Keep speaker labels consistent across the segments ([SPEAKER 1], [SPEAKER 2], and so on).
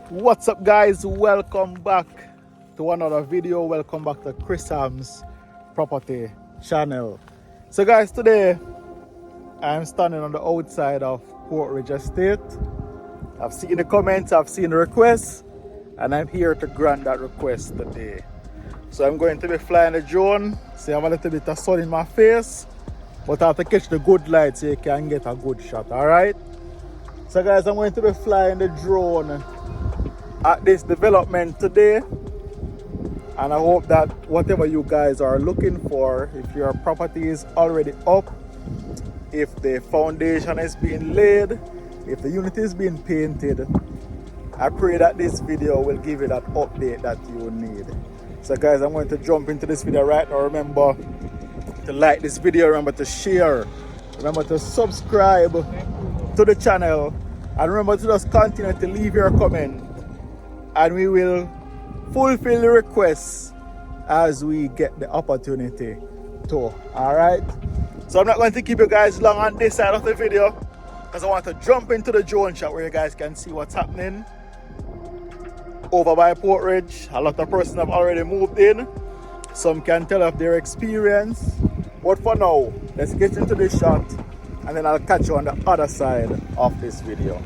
[SPEAKER 1] What's up, guys? Welcome back to another video. Welcome back to ChriSamz property channel. So guys, today I'm standing on the outside of Portridge Estate. I've seen the comments, I've seen the requests, and I'm here to grant that request today. So I'm going to be flying the drone. See, I have a little bit of sun in my face, but I have to catch the good light so you can get a good shot. Alright, so guys, I'm going to be flying the drone at this development today, and I hope that whatever you guys are looking for, if your property is already up, if the foundation is being laid, if the unit is being painted, I pray that this video will give you that update that you need. So guys, I'm going to jump into this video right now. Remember to like this video, remember to share, remember to subscribe to the channel, and remember to just continue to leave your comment, and we will fulfill the requests as we get the opportunity to. Alright, so I'm not going to keep you guys long on this side of the video, because I want to jump into the drone shot where you guys can see what's happening over by Portridge. A lot of persons have already moved in. Some can tell of their experience, but for now, let's get into this shot, and then I'll catch you on the other side of this video.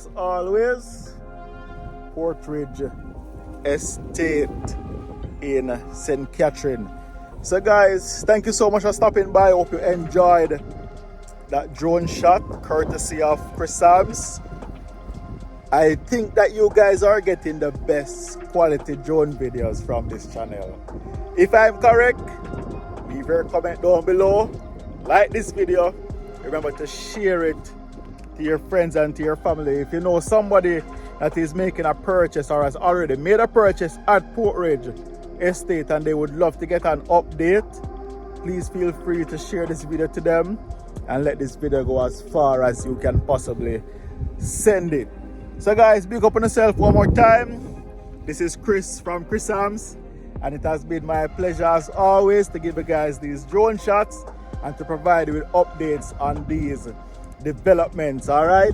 [SPEAKER 1] as always, Portridge Estate in St. Catherine. So guys, thank you so much for stopping by. Hope you enjoyed that drone shot courtesy of ChriSamz. I think that you guys are getting the best quality drone videos from this channel. If I'm correct, leave your comment down below, like this video, remember to share it to your friends and to your family. If you know somebody that is making a purchase or has already made a purchase at Portridge Estate and they would love to get an update, please feel free to share this video to them and let this video go as far as you can possibly send it. So guys, big up on yourself one more time. This is Chris from ChriSamz, and it has been my pleasure as always to give you guys these drone shots and to provide you with updates on these developments. Alright,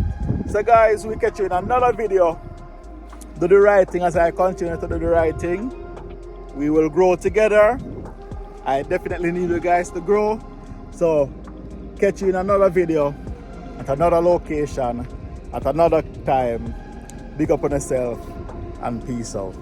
[SPEAKER 1] so guys, we catch you in another video. Do the right thing as I continue to do the right thing. We will grow together. I definitely need you guys to grow. So catch you in another video at another location at another time. Big up on yourself and peace out.